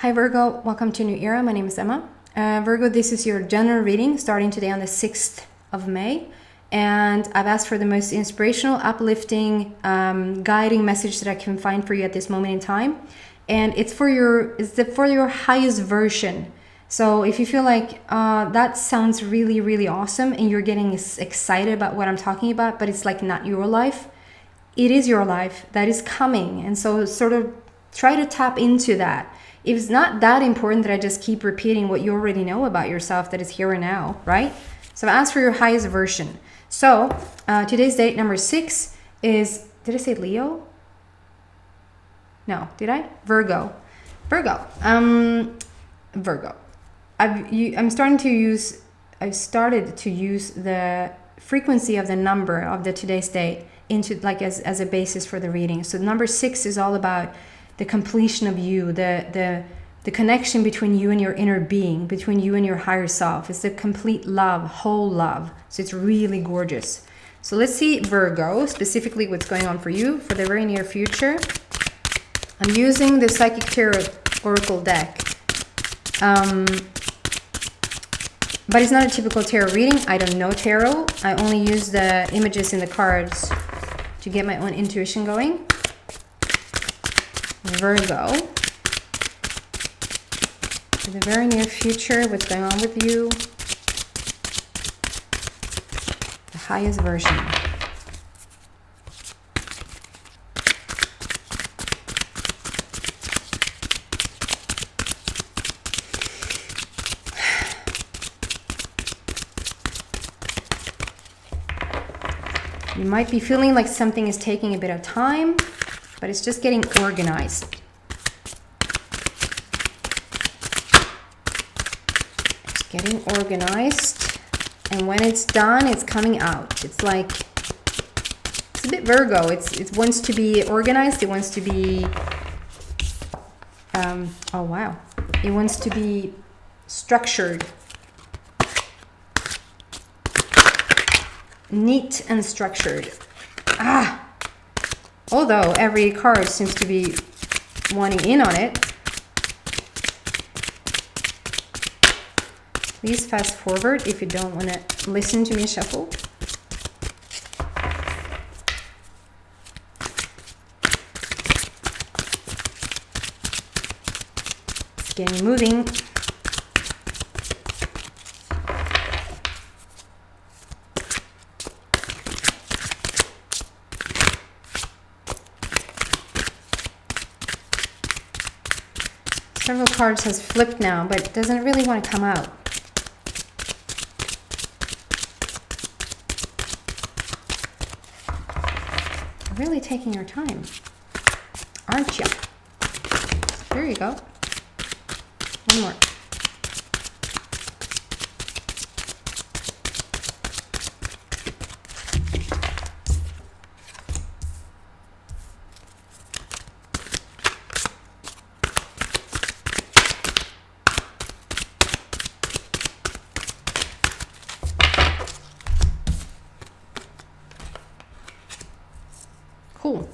Hi Virgo, welcome to New Era. My name is Emma. Virgo, this is your general reading starting today on the 6th of May. And I've asked for the most inspirational, uplifting, guiding message that I can find for you at this moment in time. And it's for your highest version. So if you feel like that sounds really, really awesome and you're getting excited about what I'm talking about, but it's like not your life, it is your life that is coming. And so sort of try to tap into that. It's not that important that I just keep repeating what you already know about yourself that is here and now, right? So ask for your highest version. So today's date, number 6, is, did I say Leo? No, did I? Virgo. Virgo. I've started to use the frequency of the number of the today's date into like as a basis for the reading. So number 6 is all about the completion of you, the connection between you and your inner being, between you and your higher self. It's the complete love, whole love. So it's really gorgeous. So let's see, Virgo, specifically what's going on for you for the very near future. I'm using the Psychic Tarot Oracle deck. But it's not a typical tarot reading. I don't know tarot. I only use the images in the cards to get my own intuition going. Virgo, for the very near future, what's going on with you? The highest version. You might be feeling like something is taking a bit of time, but it's just getting organized. It's getting organized, and when it's done, it's coming out. It's like, it's a bit Virgo. It wants to be organized. It wants to be, oh wow. It wants to be structured. Neat and structured. Although every card seems to be wanting in on it. Please fast forward if you don't want to listen to me shuffle. It's getting moving. Several cards has flipped now, but doesn't really want to come out. You're really taking your time, aren't you? There you go. One more. Cool.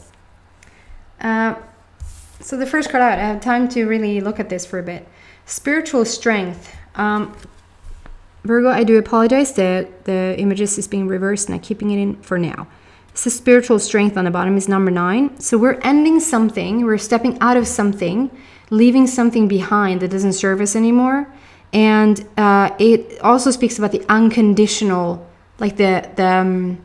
So the first card out, I have time to really look at this for a bit. Spiritual strength. Virgo, I do apologize. The images is being reversed and I'm keeping it in for now. This is spiritual strength on the bottom is number 9. So we're ending something. We're stepping out of something, leaving something behind that doesn't serve us anymore. And it also speaks about the unconditional, like the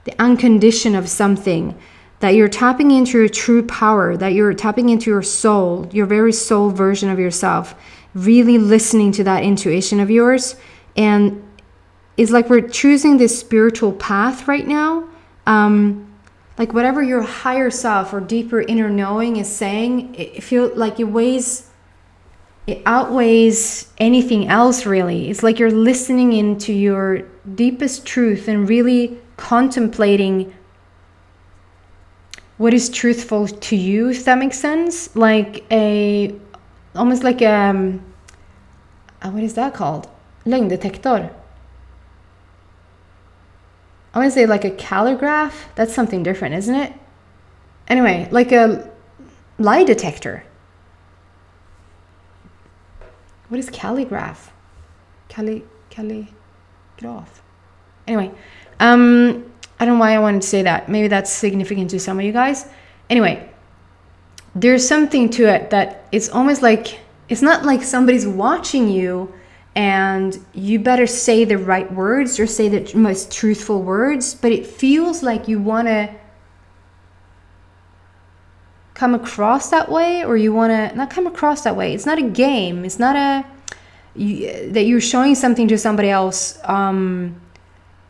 uncondition of something. That you're tapping into your true power, that you're tapping into your soul, your very soul version of yourself, really listening to that intuition of yours. And it's like we're choosing this spiritual path right now. Like whatever your higher self or deeper inner knowing is saying, it feels like it outweighs anything else really. It's like you're listening into your deepest truth and really contemplating what is truthful to you, if that makes sense. Like almost like what is that called? Lögndetektor. I want to say like a calligraph. That's something different, isn't it? Anyway, like a lie detector. What is calligraph? Calligraph. Anyway, I don't know why I wanted to say that. Maybe that's significant to some of you guys. Anyway, there's something to it that it's almost like, it's not like somebody's watching you and you better say the right words or say the most truthful words, but it feels like you want to come across that way, or you want to not come across that way. It's not a game. It's not that you're showing something to somebody else and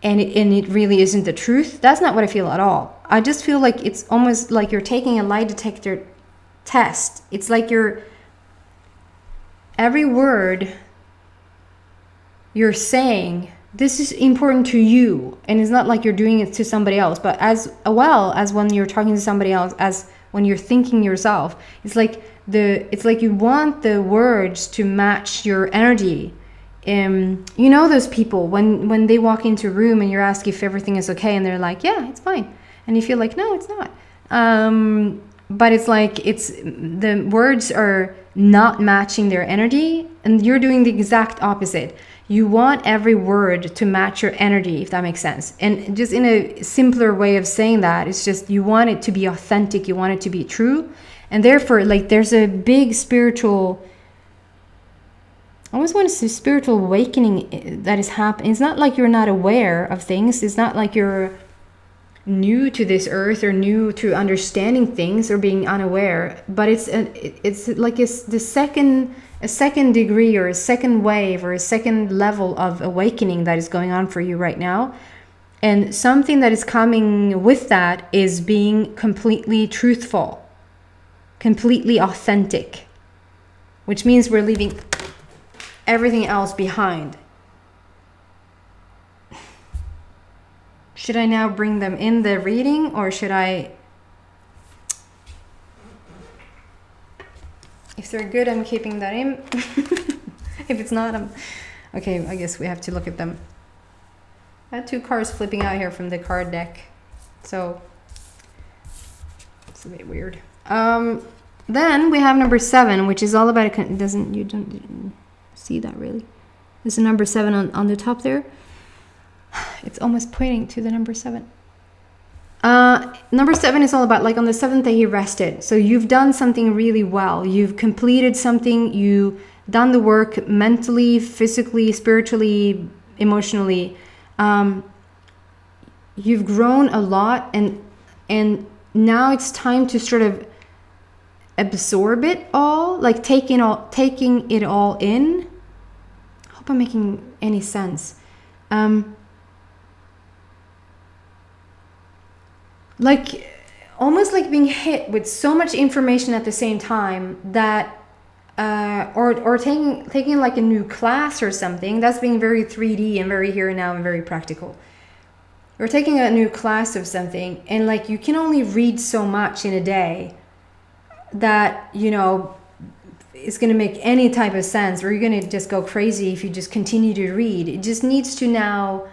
it really isn't the truth. That's not what I feel at all. I just feel like it's almost like you're taking a lie detector test. It's like every word you're saying, this is important to you, and it's not like you're doing it to somebody else, but as well as when you're talking to somebody else, as when you're thinking yourself, it's like you want the words to match your energy. You know those people when they walk into a room and you're asked if everything is okay, and they're like, yeah, it's fine, and you feel like, no, it's not. But it's like the words are not matching their energy, and you're doing the exact opposite. You want every word to match your energy, if that makes sense. And just in a simpler way of saying that, it's just you want it to be authentic, you want it to be true. And therefore, like, there's a big spiritual, I always want to say spiritual awakening that is happening. It's not like you're not aware of things. It's not like you're new to this earth or new to understanding things or being unaware. But it's a second degree or a second wave or a second level of awakening that is going on for you right now. And something that is coming with that is being completely truthful, completely authentic, which means we're leaving everything else behind. Should I now bring them in the reading, or should I? If they're good, I'm keeping that in. If it's not, okay, I guess we have to look at them. I had 2 cards flipping out here from the card deck, so it's a bit weird. Then we have number 7, which is all about you don't see that really. There's a number 7 on the top there. It's almost pointing to the number 7. Number 7 is all about, like, on the 7th day he rested. So you've done something really well. You've completed something. You've done the work mentally, physically, spiritually, emotionally. You've grown a lot, and now it's time to sort of absorb it all, like taking it all in. I hope I'm making any sense. Like almost like being hit with so much information at the same time that or taking like a new class or something. That's being very 3D and very here and now and very practical. Or taking a new class of something, and like you can only read so much in a day that, you know, it's going to make any type of sense, or you're going to just go crazy if you just continue to read. It just needs to now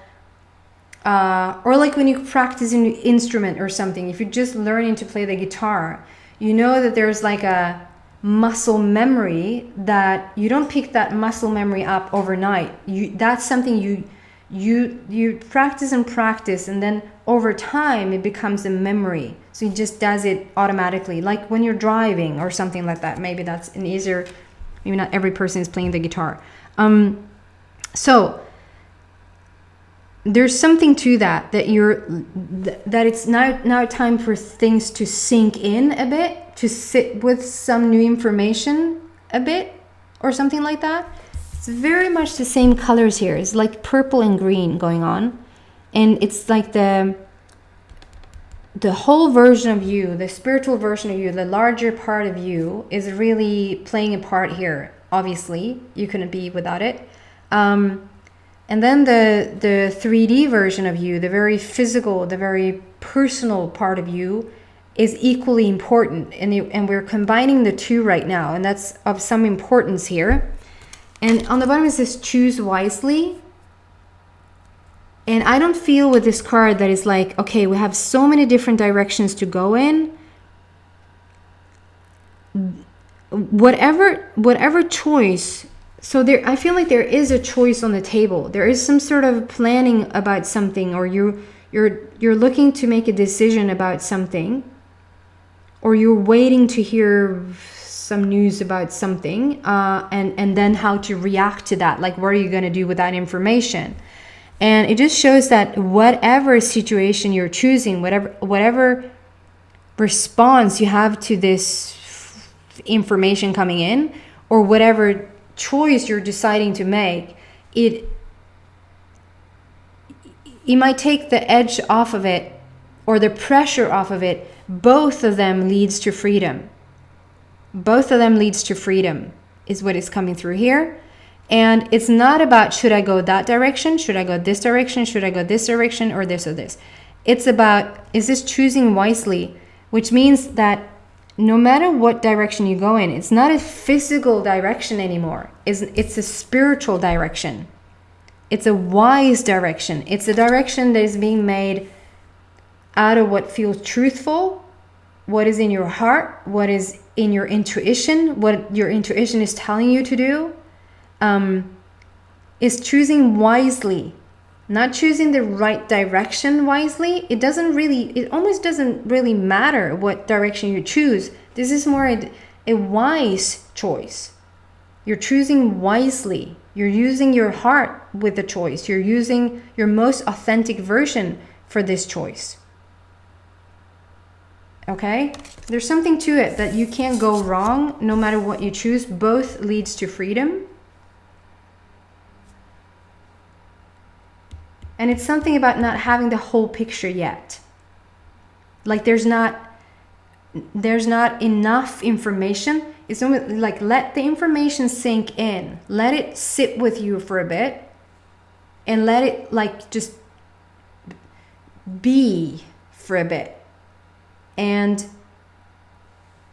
or like when you practice an instrument or something, if you're just learning to play the guitar, you know that there's like a muscle memory that you don't pick that muscle memory up overnight. That's something you practice and practice, and then over time it becomes a memory. So it just does it automatically, like when you're driving or something like that. Maybe that's an easier, maybe not every person is playing the guitar. So there's something to that that it's now time for things to sink in a bit, to sit with some new information a bit or something like that. It's very much the same colors here. It's like purple and green going on, and it's like the whole version of you, the spiritual version of you, the larger part of you is really playing a part here. Obviously, you couldn't be without it. And then the 3D version of you, the very physical, the very personal part of you is equally important. And we're combining the two right now, and that's of some importance here. And on the bottom is this choose wisely. And I don't feel with this card that it's like, okay, we have so many different directions to go in. Whatever choice So there, I feel like there is a choice on the table. There is some sort of planning about something, or you're looking to make a decision about something, or you're waiting to hear some news about something, and then how to react to that. Like, what are you going to do with that information? And it just shows that whatever situation you're choosing, whatever response you have to this information coming in, or whatever choice you're deciding to make, it might take the edge off of it, or the pressure off of it. Both of them leads to freedom. Both of them leads to freedom is what is coming through here. And it's not about, should I go that direction? Should I go this direction? Should I go this direction, or this or this? It's about, is this choosing wisely? Which means that no matter what direction you go in, it's not a physical direction anymore. It's a spiritual direction. It's a wise direction. It's a direction that is being made out of what feels truthful, what is in your heart, what is in your intuition, what your intuition is telling you to do. Is choosing wisely, not choosing the right direction wisely. It almost doesn't really matter what direction you choose. This is more a wise choice. You're choosing wisely. You're using your heart with the choice. You're using your most authentic version for this choice. Okay? There's something to it that you can't go wrong no matter what you choose. Both leads to freedom. And it's something about not having the whole picture yet. Like there's not enough information. It's almost like, let the information sink in. Let it sit with you for a bit. And let it like just be for a bit. And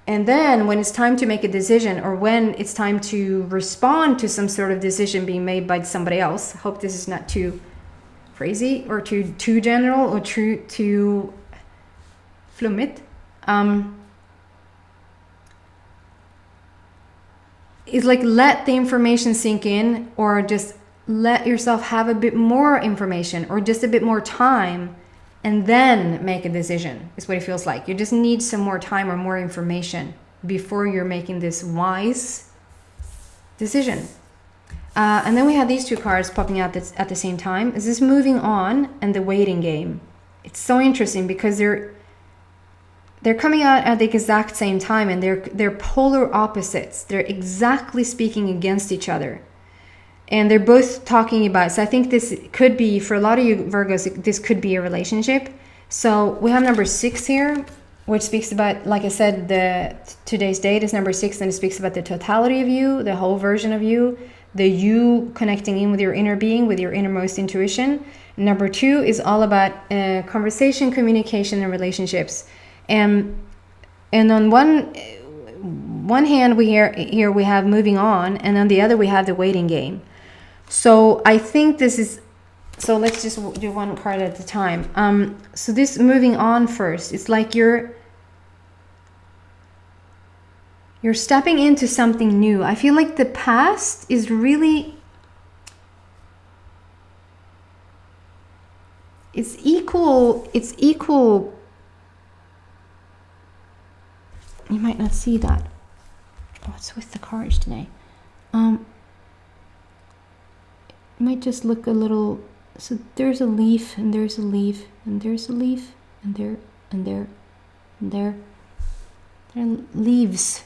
then when it's time to make a decision, or when it's time to respond to some sort of decision being made by somebody else, I hope this is not too crazy or too general or too flummigt. It's like, let the information sink in, or just let yourself have a bit more information, or just a bit more time, and then make a decision, is what it feels like. You just need some more time or more information before you're making this wise decision. And then we have these two cards popping out at the same time. Is this moving on and the waiting game? It's so interesting because they're coming out at the exact same time, and they're polar opposites. They're exactly speaking against each other. And they're both talking about, so I think this could be, for a lot of you Virgos, this could be a relationship. So we have number 6 here, which speaks about, like I said, today's date is number 6, and it speaks about the totality of you, the whole version of you, the you connecting in with your inner being, with your innermost intuition. Number 2 is all about conversation, communication, and relationships. And on one hand, here we have moving on, and on the other we have the waiting game. So I think this is, so let's just do one card at a time. So this moving on first, it's like you're stepping into something new. I feel like the past is really, it's equal. You might not see that. What's with the cards today? It might just look a little, so there's a leaf, and there's a leaf, and there's a leaf, and there, and there, and there. There are leaves.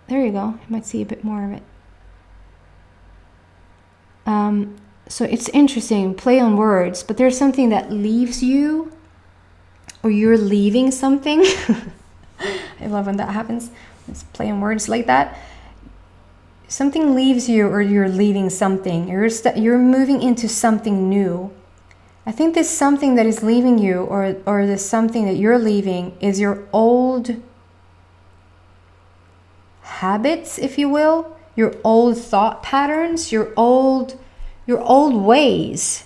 There you go. You might see a bit more of it. So it's interesting, play on words, but there's something that leaves you, or you're leaving something. I love when that happens. Let's play on words like that. Something leaves you, or you're leaving something. You're moving into something new. I think this something that is leaving you, or this something that you're leaving, is your old habits, if you will, your old thought patterns, your old ways.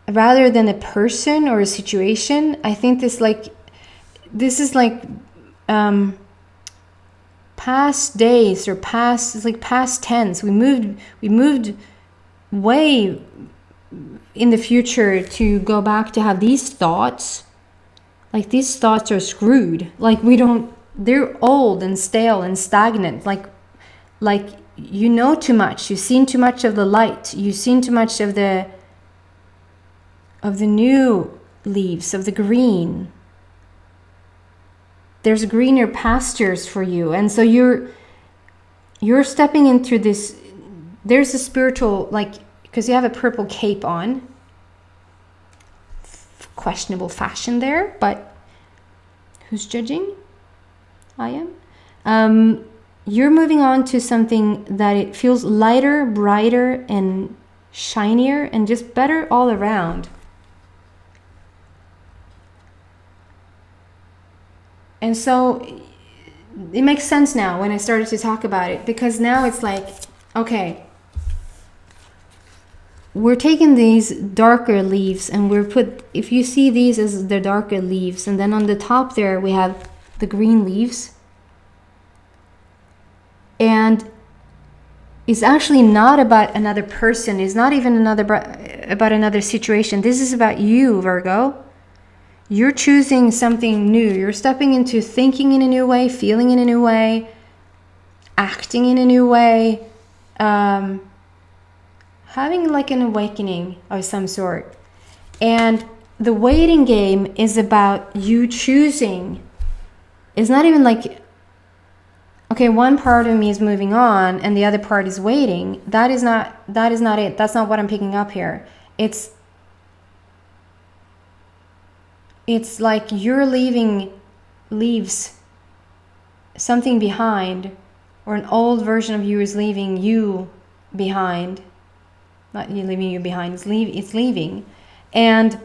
Rather than a person or a situation, I think this is like past days or past, it's like past tense. We moved way in the future to go back to have these thoughts. Like these thoughts are screwed. Like they're old and stale and stagnant. Like you know too much. You've seen too much of the light. You've seen too much of the new leaves, of the green. There's greener pastures for you. And so you're stepping into this. There's a spiritual, like, because you have a purple cape on. Questionable fashion there, but who's judging? I am. You're moving on to something that it feels lighter, brighter, and shinier, and just better all around. And so it makes sense now when I started to talk about it, because now it's like, okay, we're taking these darker leaves and if you see these as the darker leaves, and then on the top there we have the green leaves. And it's actually not about another person. It's not even about another situation. This is about you, Virgo. You're choosing something new. You're stepping into thinking in a new way, feeling in a new way, acting in a new way, having like an awakening of some sort. And the waiting game is about you choosing. It's not even like, okay, one part of me is moving on and the other part is waiting. That is not it. That's not what I'm picking up here. It's like you're leaves something behind, or an old version of you is leaving you behind. Not you leaving you behind, it's leaving. And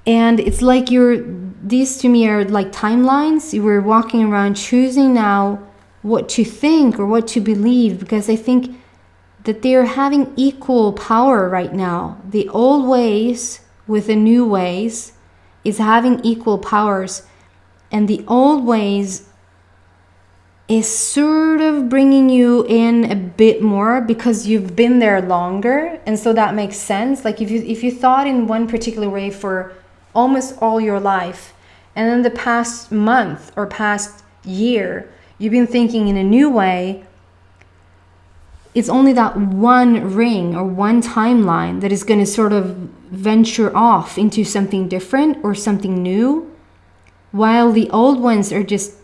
it's like these to me are like timelines. You were walking around choosing now what to think or what to believe, because I think that they're having equal power right now. The old ways with the new ways is having equal powers, and the old ways is sort of bringing you in a bit more because you've been there longer, and so that makes sense. Like if you thought in one particular way for almost all your life, and then the past month or past year you've been thinking in a new way, it's only that one ring or one timeline that is going to sort of venture off into something different or something new, while the old ones are just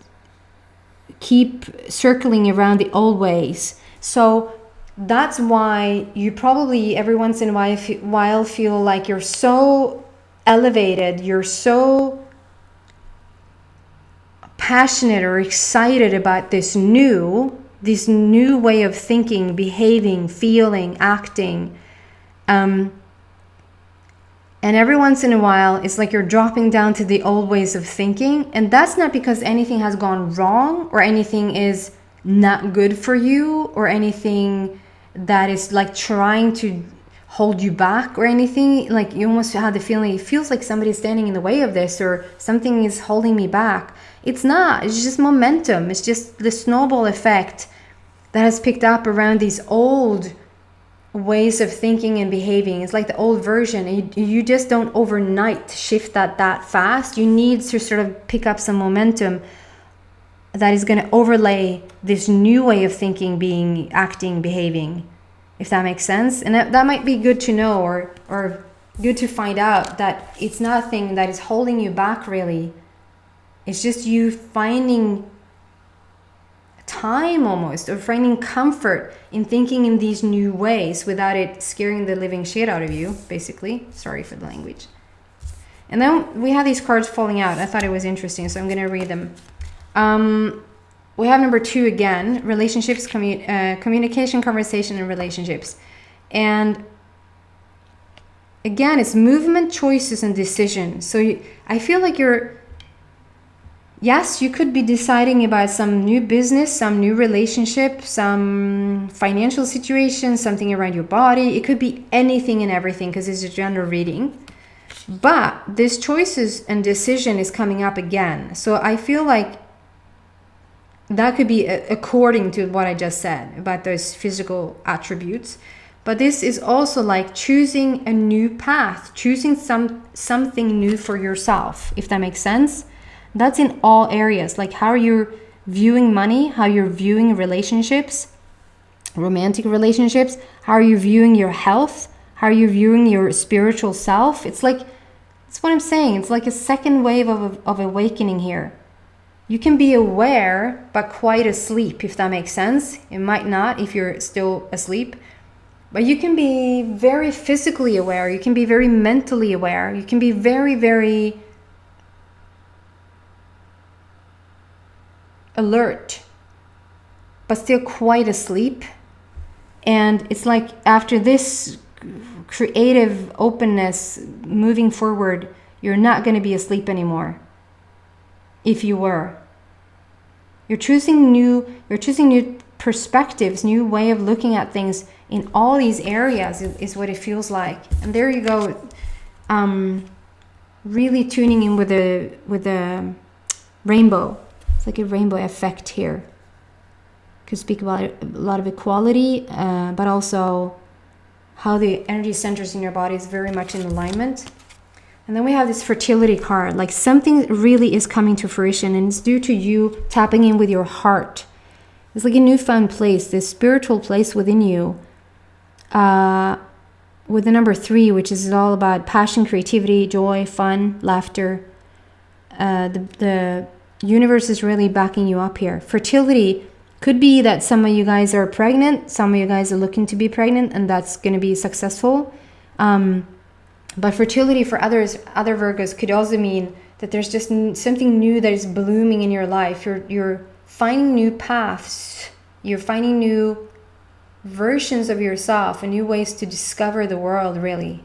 keep circling around the old ways. So that's why you probably every once in a while feel like you're so elevated, you're so passionate or excited about this new way of thinking, behaving, feeling, acting. And every once in a while, it's like you're dropping down to the old ways of thinking. And that's not because anything has gone wrong or anything is not good for you or anything that is like trying to hold you back or anything. Like you almost had the feeling, it feels like somebody's standing in the way of this or something is holding me back. It's not. It's just momentum. It's just the snowball effect that has picked up around these old ways of thinking and behaving. It's like the old version, and you just don't overnight shift that fast. You need to sort of pick up some momentum that is going to overlay this new way of thinking, being, acting, behaving, if that makes sense. And that might be good to know or good to find out that it's nothing that is holding you back really. It's just you finding time almost, or finding comfort in thinking in these new ways without it scaring the living shit out of you, basically. Sorry for the language. And then we have these cards falling out. I thought it was interesting, so I'm going to read them. We have number 2 again, relationships, communication, conversation, and relationships. And again, it's movement, choices, and decisions. So I feel like yes, you could be deciding about some new business, some new relationship, some financial situation, something around your body. It could be anything and everything because it's a general reading. But this choices and decision is coming up again. So I feel like that could be according to what I just said about those physical attributes. But this is also like choosing a new path, choosing something new for yourself, if that makes sense. That's in all areas, like how you're viewing money, how you're viewing relationships, romantic relationships, how are you viewing your health, how are you viewing your spiritual self. It's like, that's what I'm saying. It's like a second wave of awakening here. You can be aware, but quite asleep, if that makes sense. It might not if you're still asleep. But you can be very physically aware. You can be very mentally aware. You can be very, very alert, but still quite asleep. And it's like after this creative openness moving forward, you're not going to be asleep anymore. If you were, you're choosing new perspectives, new way of looking at things in all these areas is what it feels like. And there you go, really tuning in with the rainbow. It's like a rainbow effect here. Could speak about a lot of equality, but also how the energy centers in your body is very much in alignment. And then we have this fertility card, like something really is coming to fruition, and it's due to you tapping in with your heart. It's like a newfound place, this spiritual place within you. With the number 3, which is all about passion, creativity, joy, fun, laughter. The universe is really backing you up here. Fertility could be that some of you guys are pregnant, some of you guys are looking to be pregnant, and that's going to be successful. But fertility for other Virgos could also mean that there's just something new that is blooming in your life. You're finding new paths. You're finding new versions of yourself and new ways to discover the world, really.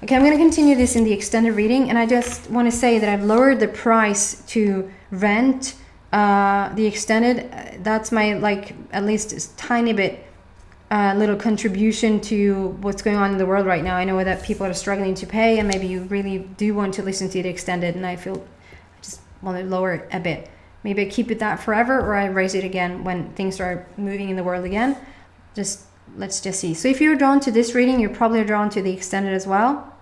Okay, I'm going to continue this in the extended reading, and I just want to say that I've lowered the price to rent the extended. That's my, like, at least a tiny bit little contribution to what's going on in the world right now. I know that people are struggling to pay, and maybe you really do want to listen to the extended, and I just want to lower it a bit. Maybe I keep it that forever, or I raise it again when things start moving in the world again. Let's just see. So if you're drawn to this reading, you're probably drawn to the extended as well.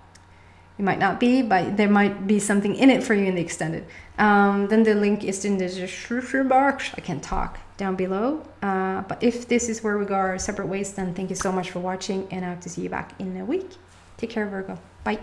You might not be, but there might be something in it for you in the extended. Then the link is in the description box. I can't talk, down below. But if this is where we go our separate ways, then thank you so much for watching, and I hope to see you back in a week. Take care, Virgo. Bye.